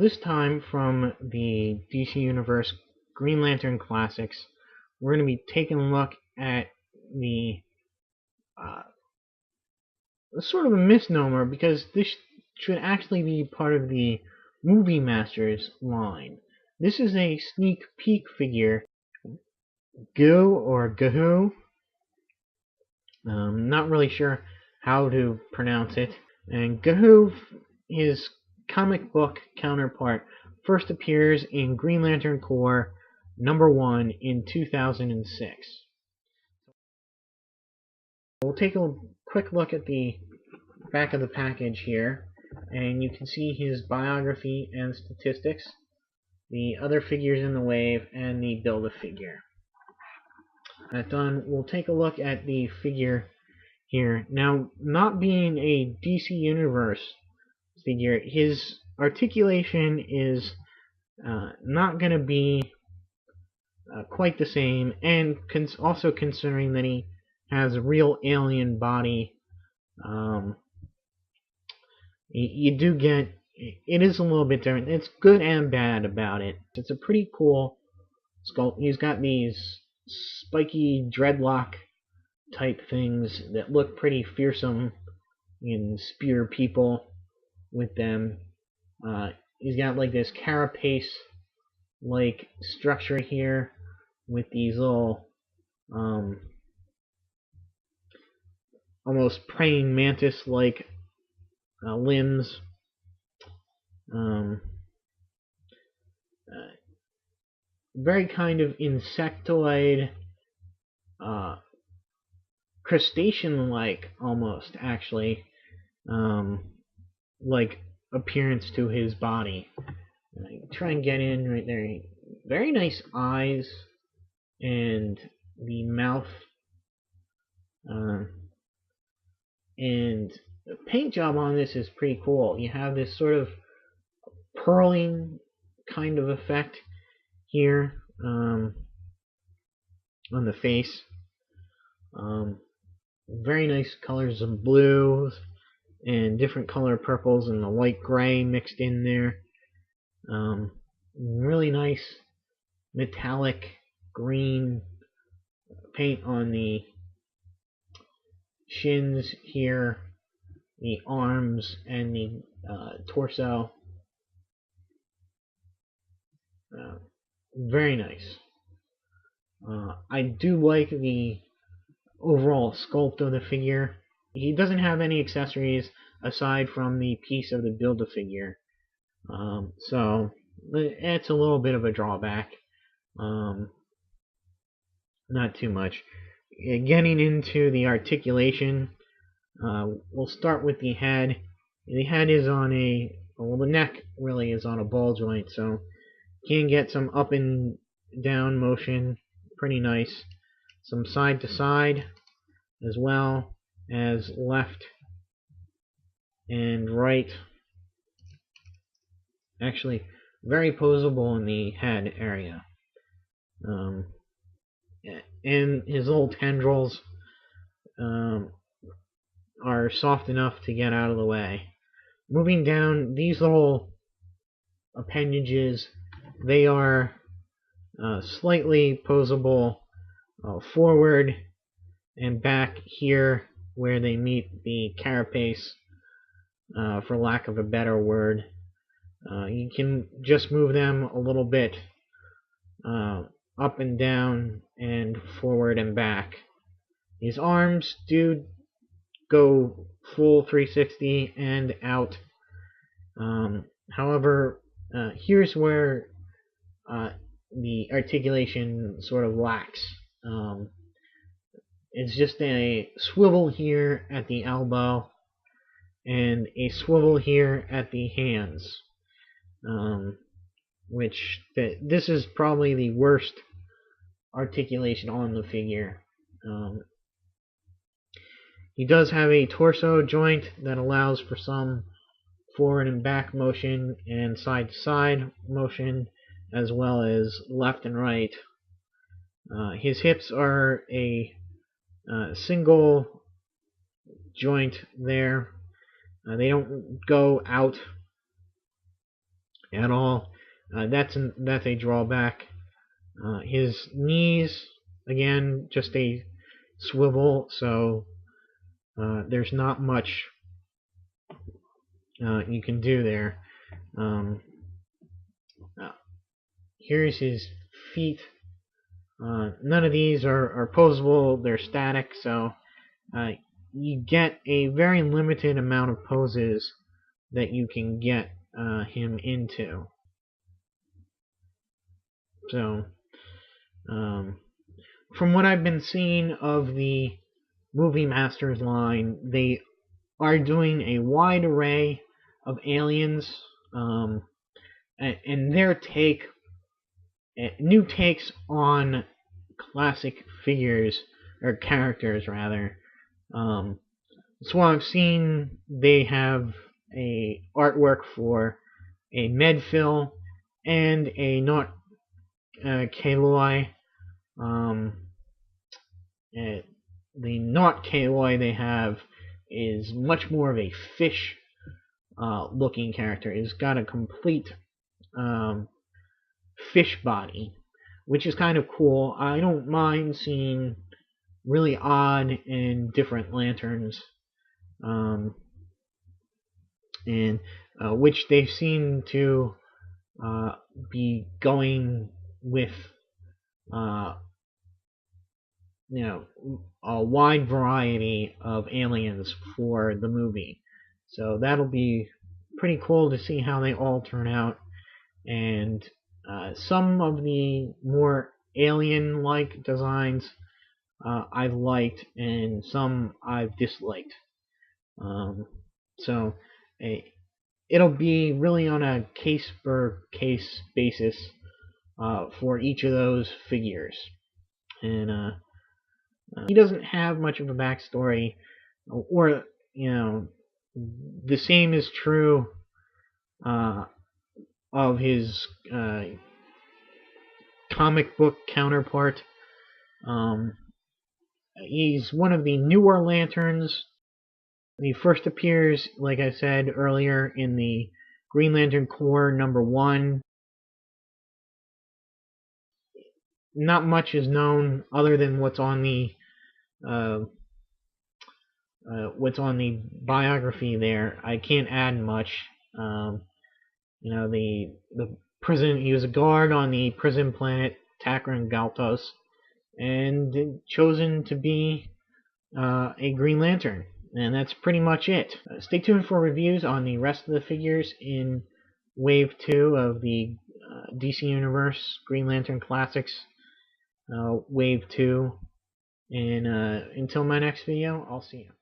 this time from the DC Universe Green Lantern Classics, we're going to be taking a look at the sort of a misnomer, because this should actually be part of the Movie Masters line. This is a sneak peek figure, Goo or Gahoo. Not really sure how to pronounce it. And Gahoo, his comic book counterpart, first appears in Green Lantern Corps #1 in 2006. We'll take a quick look at the back of the package here, and you can see his biography and statistics, the other figures in the wave, and the Build-A-Figure. That done, we'll take a look at the figure here. Now, not being a DC Universe figure, his articulation is not going to be quite the same, and also considering that he has a real alien body, you do get, it is a little bit different. It's good and bad about it. It's a pretty cool sculpt. He's got these spiky dreadlock type things that look pretty fearsome and spear people with them. He's got like this carapace like structure here with these little almost praying mantis like limbs. Very kind of insectoid, crustacean-like almost, actually, like appearance to his body. Try and get in right there. Very nice eyes, and the mouth, and the paint job on this is pretty cool. You have this sort of pearling kind of effect here on the face. Very nice colors of blues and different color purples and the light gray mixed in there. Really nice metallic green paint on the shins here, the arms, and the torso. Very nice. I do like the overall sculpt of the figure. He doesn't have any accessories aside from the piece of the Build-A-Figure, so it's a little bit of a drawback. Not too much. Getting into the articulation, we'll start with the head. The head is on the neck really is on a ball joint, so you can get some up and down motion, pretty nice. Some side to side, as well as left and right. Actually, very posable in the head area. And his little tendrils are soft enough to get out of the way. Moving down, these little appendages, they are slightly posable forward and back here where they meet the carapace, for lack of a better word. You can just move them a little bit up and down and forward and back. These arms do go full 360 and out. However, here's where the articulation sort of lacks. It's just a swivel here at the elbow and a swivel here at the hands, which this is probably the worst articulation on the figure. He does have a torso joint that allows for some forward and back motion and side to side motion, as well as left and right. His hips are a single joint there. They don't go out at all. That's a drawback. His knees, again, just a swivel, so there's not much you can do there. Here's his feet. None of these are posable, they're static, so you get a very limited amount of poses that you can get him into. So, from what I've been seeing of the Movie Masters line, they are doing a wide array of aliens, and their new takes on classic figures, or characters rather. So I've seen they have a artwork for a Medfill and a not Kaloi. The not Kaloi they have is much more of a fish looking character. He's got a complete fish body, which is kind of cool. I don't mind seeing really odd and different lanterns, and which they seem to be going with a wide variety of aliens for the movie. So that'll be pretty cool to see how they all turn out. And some of the more alien-like designs I've liked, and some I've disliked. So it'll be really on a case-per-case basis for each of those figures. And he doesn't have much of a backstory, or the same is true of his comic book counterpart. He's one of the newer lanterns. He first appears, like I said earlier, in the Green Lantern Corps #1. Not much is known other than what's on the biography there. I can't add much. The prison. He was a guard on the prison planet Takran Galtos, and chosen to be a Green Lantern. And that's pretty much it. Stay tuned for reviews on the rest of the figures in Wave 2 of the DC Universe Green Lantern Classics Wave 2. And until my next video, I'll see you.